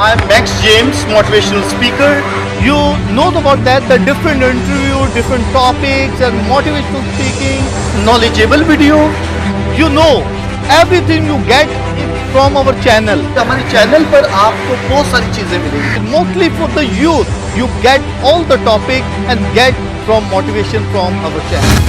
I'm Max James, motivational speaker. You know about that, the different interview, different topics and motivational speaking, knowledgeable video. You know, everything you get from our channel. हमारे channel पर आपको बहुत सारी चीजें मिलेंगी. Mostly for the youth, you get all the topic and get from motivation from our channel.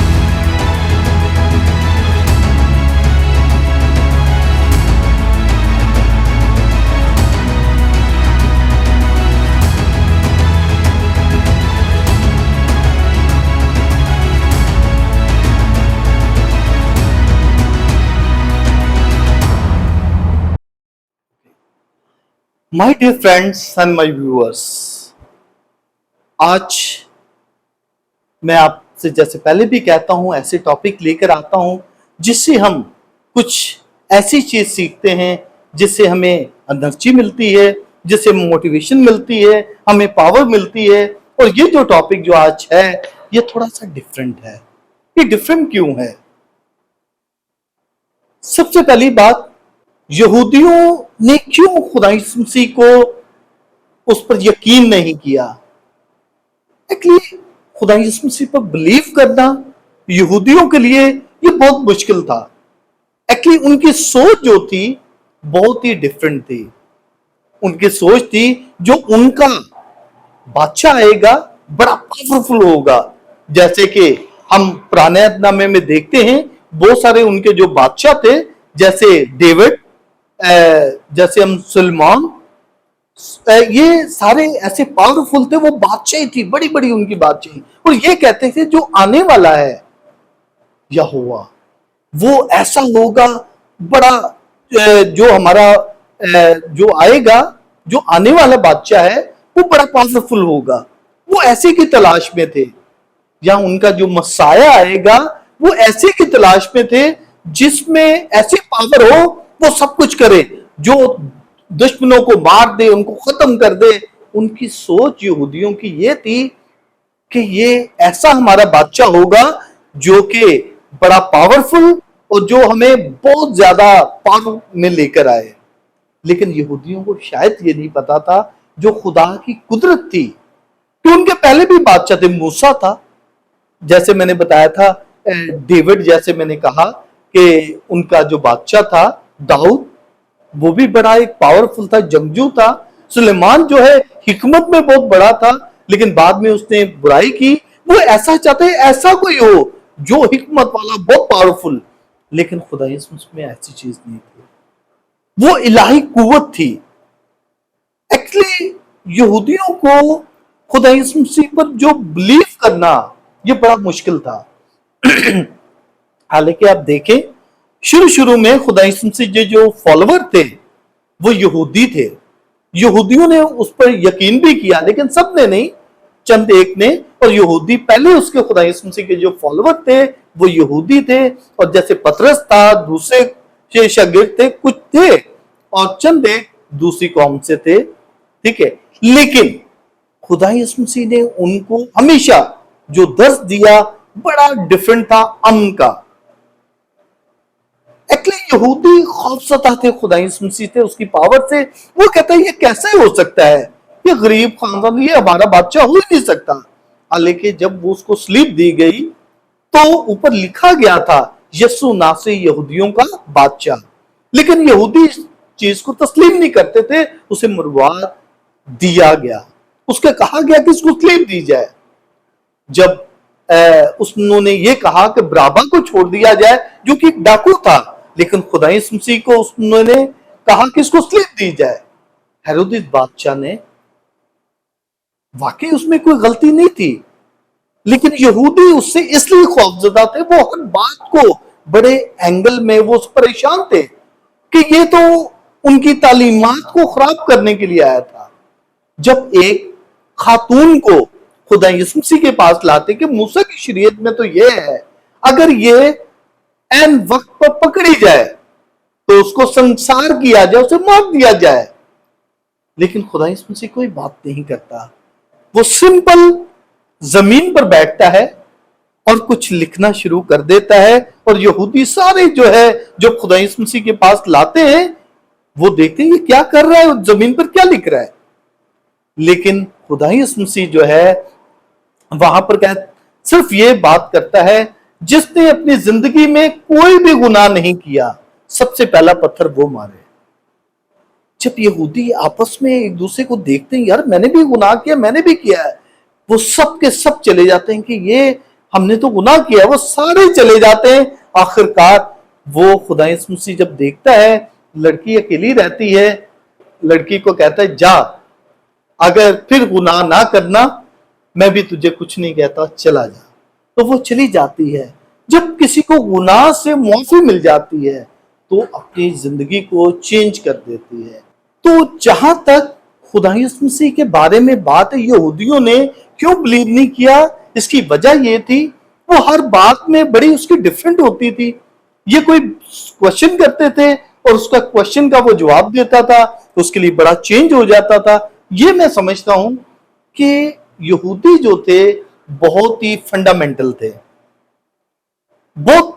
My dear friends and my viewers, आज मैं आपसे जैसे पहले भी कहता हूं ऐसे टॉपिक लेकर आता हूं जिससे हम कुछ ऐसी चीज सीखते हैं जिससे हमें एनर्जी मिलती है, जिससे मोटिवेशन मिलती है, हमें पावर मिलती है। और ये जो टॉपिक जो आज है ये थोड़ा सा डिफरेंट है। ये डिफरेंट क्यों है? सबसे पहली बात, यहूदियों ने क्यों खुदा यीशु मसीह को उस पर यकीन नहीं किया? एक्चुअली खुदा यीशु मसीह पर बिलीव करना यहूदियों के लिए ये बहुत मुश्किल था। एक्चुअली उनकी सोच जो थी बहुत ही डिफरेंट थी। उनकी सोच थी जो उनका बादशाह आएगा बड़ा पावरफुल होगा। जैसे कि हम पुराने नामे में देखते हैं बहुत सारे उनके जो बादशाह थे, जैसे डेविड, जैसे हम सुलेमान, ये सारे ऐसे पावरफुल थे। वो बादशाही थी, बड़ी बड़ी उनकी बादशाही। और ये कहते थे जो आने वाला है यहोवा वो ऐसा होगा बड़ा, जो हमारा जो आएगा, जो आने वाला बादशाह है वो बड़ा पावरफुल होगा। वो ऐसे की तलाश में थे, या उनका जो मसाया आएगा वो ऐसे की तलाश में थे जिसमें ऐसी पावर हो वो सब कुछ करे, जो दुश्मनों को मार दे, उनको खत्म कर दे। उनकी सोच यहूदियों की ये थी कि ये ऐसा हमारा बादशाह होगा जो कि बड़ा पावरफुल और जो हमें बहुत ज्यादा पावर में लेकर आए। लेकिन यहूदियों को शायद ये नहीं पता था जो खुदा की कुदरत थी कि उनके पहले भी बादशाह थे। मूसा था, जैसे मैंने बताया था, डेविड, जैसे मैंने कहा कि उनका जो बादशाह था दाऊद, वो भी बड़ा एक पावरफुल था, जंगजू था। सुलेमान जो है हिकमत में बहुत बड़ा था, लेकिन बाद में उसने बुराई की। वो ऐसा चाहते हैं ऐसा कोई हो जो हिकमत वाला, बहुत पावरफुल। लेकिन खुदा यीशु में ऐसी चीज नहीं थी, वो इलाही कुव्वत थी। एक्चुअली यहूदियों को खुदा यीशु मसीह पर जो बिलीव करना ये बड़ा मुश्किल था। हालांकि आप देखें शुरू में खुदा यीशु मसीह जो फॉलोवर थे वो यहूदी थे। यहूदियों ने उस पर यकीन भी किया, लेकिन सब ने नहीं, चंद एक ने। और यहूदी पहले उसके खुदा यीशु मसीह के जो फॉलोवर थे वो यहूदी थे। और जैसे पतरस था, दूसरे शागिर्द थे, कुछ थे, और चंद एक दूसरी कौम से थे, ठीक है। लेकिन खुदा यीशु मसीह ने उनको हमेशा जो दर्श दिया बड़ा डिफरेंट था अमन का। एक्चुअली यहूदी खौफजदा थे खुदा यीशु मसीह थे, उसकी पावर से। वो कहता है ये कैसे हो सकता है, ये गरीब खानदान, ये हमारा बादशाह हो ही नहीं सकता। हालांकि जब वो उसको स्लीप दी गई तो ऊपर लिखा गया था यीशु नासरी यहूदियों का बादशाह। लेकिन यहूदी इस चीज को तस्लीम नहीं करते थे, उसे मरवा दिया गया। उसके कहा गया कि इसको स्लीप दी जाए। जब उन्होंने ये कहा कि बराबा को छोड़ दिया जाए जो कि डाकू था, लेकिन खुदा यीशु मसीह को उन्होंने कहा कि इसको स्लीप दी जाए। हेरोदेस बादशाह ने, वाकई उसमें कोई गलती नहीं थी, लेकिन यहूदी उससे इसलिए खौफजदा थे, वो हर बात को बड़े एंगल में वो परेशान थे कि ये तो उनकी तालीमात को खराब करने के लिए आया था। जब एक खातून को खुदा यीशु मसीह के पास लाते कि मूसा की शरीयत में तो ये है, अगर ये एन वक्त पर पकड़ी जाए तो उसको संसार किया जाए, उसे मार दिया जाए। लेकिन खुदा यीशु मसीह कोई बात नहीं करता, वो सिंपल जमीन पर बैठता है और कुछ लिखना शुरू कर देता है। और यहूदी सारे जो है, जो खुदा यीशु मसीह के पास लाते हैं, وہ دیکھتے ہیں یہ کیا کر رہا ہے, زمین پر کیا لکھ رہا ہے. لیکن خدا یسوع مسیح جو ہے وہاں پر صرف یہ بات کرتا ہے, جس نے اپنی زندگی میں کوئی بھی گناہ نہیں کیا سب سے پہلا پتھر وہ مارے. جب یہودی آپس میں ایک دوسرے کو دیکھتے ہیں, یار میں نے بھی گناہ کیا, میں نے بھی کیا ہے, وہ سب کے سب چلے جاتے ہیں کہ یہ ہم نے تو گناہ کیا. وہ سارے چلے جاتے ہیں. آخرکار وہ خدا یسوع مسیح جب دیکھتا ہے لڑکی اکیلی رہتی ہے, لڑکی کو کہتا ہے جا, اگر پھر گناہ نہ کرنا میں بھی تجھے کچھ نہیں کہتا, چلا جا. تو وہ چلی جاتی ہے. جب کسی کو گناہ سے معافی مل جاتی ہے تو اپنی زندگی کو چینج کر دیتی ہے. تو جہاں تک خدا یسوع مسیح کے بارے میں بات ہے, یہودیوں نے کیوں بلیو نہیں کیا, اس کی وجہ یہ تھی وہ ہر بات میں بڑی اس کی ڈیفرنٹ ہوتی تھی. یہ کوئی کوشچن کرتے تھے اور اس کا کوشچن کا وہ جواب دیتا تھا, اس کے لیے بڑا چینج ہو جاتا تھا. یہ میں سمجھتا ہوں کہ یہودی جو تھے بہت ہی فنڈامنٹل تھے. بہت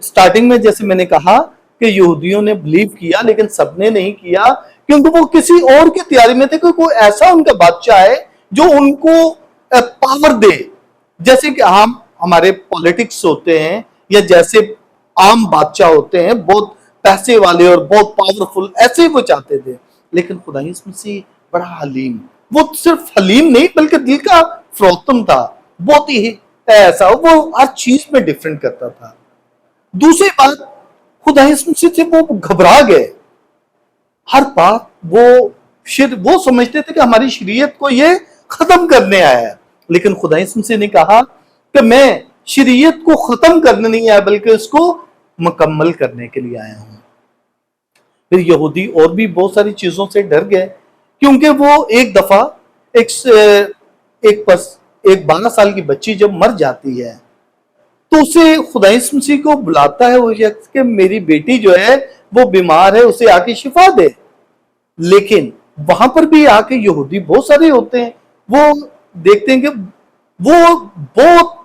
سٹارٹنگ میں جیسے میں نے کہا کہ یہودیوں نے بلیو کیا لیکن سب نے نہیں کیا, کیونکہ وہ کسی اور کی تیاری میں تھے کہ کوئی ایسا ان کا بادشاہ ہے جو ان کو پاور دے. جیسے کہ ہمارے پولیٹکس ہوتے ہیں یا جیسے عام بادشاہ ہوتے ہیں بہت پیسے والے اور بہت پاورفل, ایسے وہ چاہتے تھے. لیکن خدا یسوع مسیح بڑا حلیم, وہ صرف حلیم نہیں بلکہ دل کا فروتن تھا, بہت ہی ایسا, وہ ہر چیز میں ڈیفرنٹ کرتا تھا. دوسری بات, خدا یسوع مسیح سے وہ گھبرا گئے. ہر بات وہ سمجھتے تھے کہ ہماری شریعت کو یہ ختم کرنے آیا ہے, لیکن خدا یسوع مسیح نے کہا کہ میں شریعت کو ختم کرنے نہیں آیا بلکہ اس کو مکمل کرنے کے لیے آیا ہوں. پھر یہودی اور بھی بہت ساری چیزوں سے ڈر گئے, کیونکہ وہ ایک دفعہ ایک 12 سال کی بچی جب مر جاتی ہے تو اسے خدا یسوع مسیح کو بلاتا ہے وہ شخص کہ میری بیٹی جو ہے وہ بیمار ہے, اسے آ کے شفا دے. لیکن وہاں پر بھی آ کے یہودی بہت سارے ہوتے ہیں, وہ دیکھتے ہیں کہ وہ بہت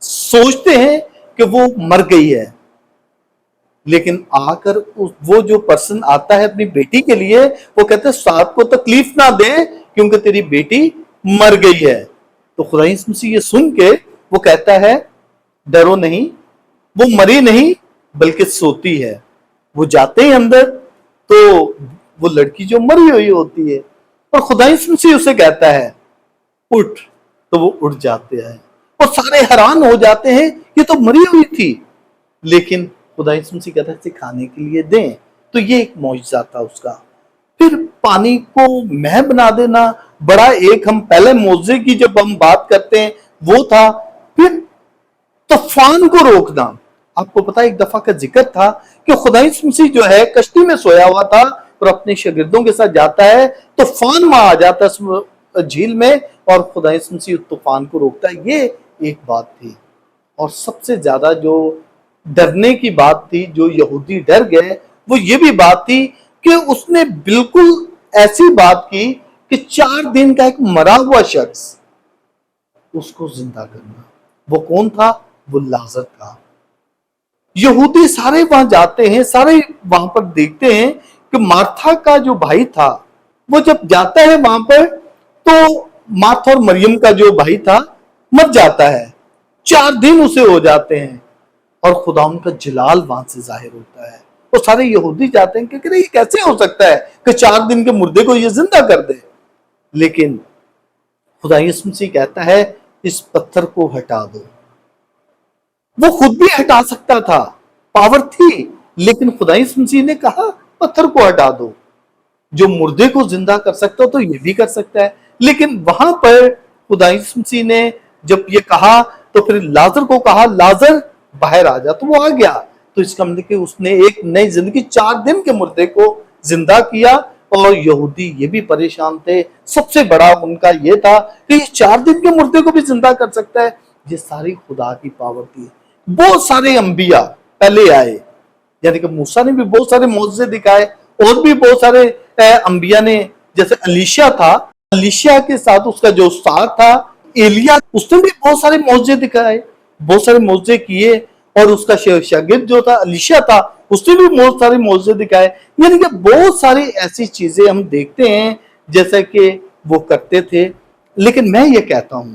سوچتے ہیں کہ وہ مر گئی ہے, لیکن آ کر وہ جو پرسن آتا ہے اپنی بیٹی کے لیے وہ کہتے ہیں صاحب کو تکلیف نہ دے کیونکہ تیری بیٹی مر گئی ہے. تو خدا یسوع مسیح یہ سن کے وہ کہتا ہے ڈرو نہیں, وہ مری نہیں بلکہ سوتی ہے. وہ جاتے ہیں اندر تو وہ لڑکی جو مری ہوئی ہوتی ہے اور خدا یسوع مسیح اسے کہتا ہے اٹھ, تو وہ اٹھ جاتے ہیں اور سارے حیران ہو جاتے ہیں یہ تو مری ہوئی تھی. لیکن خدا یسوع مسیح کہتا ہے اسے کھانے کے لیے دیں, تو یہ ایک معجزہ تھا اس کا. پھر پانی کو مہ بنا دینا, بڑا ایک ہم پہلے معجزے کی جب ہم بات کرتے ہیں وہ تھا. پھر طوفان کو روکنا, آپ کو پتا ایک دفعہ کا ذکر تھا کہ خدا یسوع مسیح جو ہے کشتی میں سویا ہوا تھا اور اپنے شاگردوں کے ساتھ جاتا ہے, طوفان وہاں آ جاتا ہے جھیل میں اور خدا یسوع مسیح طوفان کو روکتا ہے. یہ ایک بات تھی. اور سب سے زیادہ جو ڈرنے کی بات تھی, جو یہودی ڈر گئے, وہ یہ بھی بات تھی کہ اس نے بالکل ایسی بات کی کہ 4 دن کا ایک مرا ہوا شخص اس کو زندہ کرنا. وہ کون تھا؟ وہ لازر تھا. یہودی سارے وہاں جاتے ہیں, سارے وہاں پر دیکھتے ہیں کہ مارتھا کا جو بھائی تھا وہ جب جاتا ہے وہاں پر تو مارتھا اور مریم کا جو بھائی تھا مر جاتا ہے. 4 دن اسے ہو جاتے ہیں اور خدا ان کا جلال وہاں سے ظاہر ہوتا ہے. وہ سارے یہودی جاتے ہیں کہ یہ کیسے ہو سکتا ہے کہ 4 دن کے مردے کو یہ زندہ کر دے. لیکن خدا یسوع مسیح کہتا ہے اس پتھر کو ہٹا دو. وہ خود بھی ہٹا سکتا تھا, پاور تھی, لیکن خدا یسوع مسیح نے کہا پتھر کو ہٹا دو. جو مردے کو زندہ کر سکتا تو یہ بھی کر سکتا ہے. لیکن وہاں پر خدا یسوع مسیح نے جب یہ کہا تو پھر لازر کو کہا لازر باہر آ جا, تو وہ آ گیا. تو اس کا مطلب کہ اس نے ایک نئی زندگی 4 دن کے مردے کو زندہ کیا. اور یہودی یہ بھی پریشان تھے, سب سے بڑا ان کا یہ تھا کہ یہ 4 دن کے مردے کو بھی زندہ کر سکتا ہے. یہ ساری خدا کی پاور تھی. بہت سارے انبیاء پہلے آئے, یعنی کہ موسیٰ نے بھی بہت سارے معجزے دکھائے, اور بھی بہت سارے انبیاء نے, جیسے الیشیا تھا, الیشیا کے ساتھ اس کا جو استاد تھا ایلیا, اس نے بھی بہت سارے معجزے دکھائے, بہت سارے معجزے کیے. اور اس کا شاگرد جو تھا الیشیا تھا, उसने भी बहुत सारे मौजज़े दिखाए। यानी कि बहुत सारी ऐसी चीजें हम देखते हैं जैसा कि वो करते थे। लेकिन मैं ये कहता हूं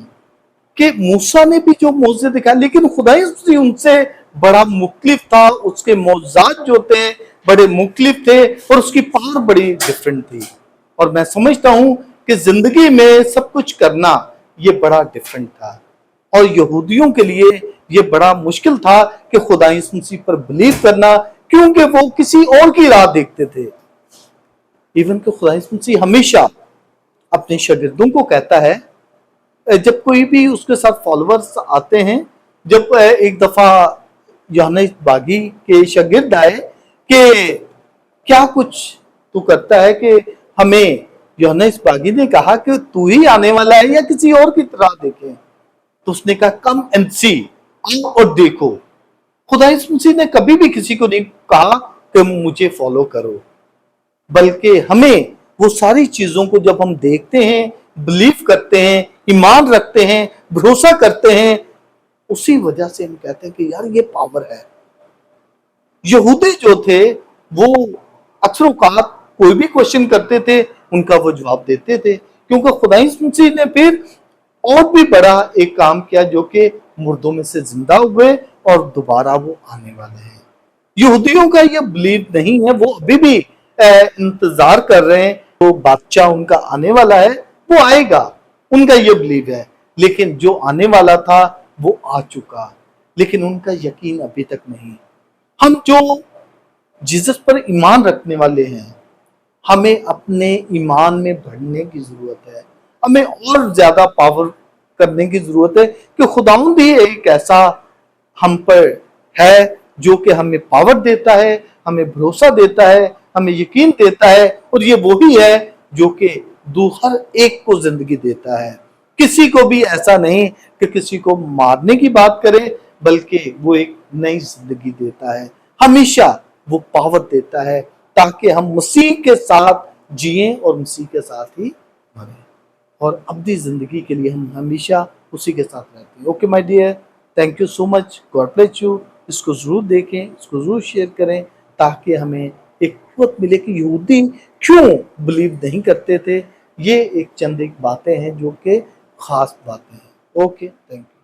कि मूसा ने भी जो मौजज़े दिखाए, लेकिन खुदाई उनसे बड़ा मुख्तलिफ था, उसके मौजज़ात जो थे बड़े मुख्तलिफ थे और उसकी पावर बड़ी डिफरेंट थी। और मैं समझता हूं कि जिंदगी में सब कुछ करना ये बड़ा डिफरेंट था, और यहूदियों के लिए ये बड़ा मुश्किल था कि खुदा यीशु मसीह पर बिलीव करना, क्योंकि वो किसी और की राह देखते थे। इवन कि खुदा यीशु मसीह हमेशा अपने शागिर्दों को कहता है, जब कोई भी उसके साथ फॉलोअर्स आते हैं, जब एक दफा यूहन्ना बागी के शागिर्द आए कि क्या कुछ तू करता है कि हमें, यूहन्ना बागी ने कहा कि तू ही आने वाला है या किसी और की तरह देखें। तो उसने कहा कम एंड सी, आओ और देखो। खुदा यीशु मसीह ने कभी भी किसी को नहीं कहा कि मुझे फॉलो करो, बल्कि हमें वो सारी चीजों को जब हम देखते हैं, बिलीव करते हैं, ईमान रखते हैं, भरोसा करते हैं, उसी वजह से हम कहते हैं कि यार ये पावर है। यहूदी जो थे वो अक्सर औकात कोई भी क्वेश्चन करते थे, उनका वो जवाब देते थे, क्योंकि खुदा यीशु मसीह ने फिर और भी बड़ा एक काम किया, जो कि मुर्दों में से जिंदा हुए और दोबारा वो आने वाले हैं। यहूदियों का ये बिलीव नहीं है, वो अभी भी इंतजार कर रहे हैं, तो बादशाह उनका आने वाला है, वो आएगा, उनका ये बिलीव है। लेकिन जो आने वाला था वो आ चुका, लेकिन उनका यकीन अभी तक नहीं। हम जो जीसस पर ईमान रखने वाले हैं, हमें अपने ईमान में बढ़ने की जरूरत है, हमें और ज्यादा पावर करने की जरूरत है कि खुदावंद ही एक ऐसा हम पर है जो कि हमें पावर देता है, हमें भरोसा देता है, हमें यकीन देता है, और ये वही है जो कि हर एक को जिंदगी देता है। किसी को भी ऐसा नहीं कि किसी को मारने की बात करे, बल्कि वो एक नई जिंदगी देता है, हमेशा वो पावर देता है ताकि हम मसीह के साथ जिएं और मसीह के साथ ही मरें, और अब्दी जिंदगी के लिए हम हमेशा उसी के साथ रहते हैं। Okay my dear, thank you so much, God bless you. इसको जरूर देखें, इसको जरूर शेयर करें, ताकि हमें एक कुव्वत मिले कि यहूदी क्यों बिलीव नहीं करते थे। ये एक चंद एक बातें हैं जो कि खास बातें हैं। Okay, thank you.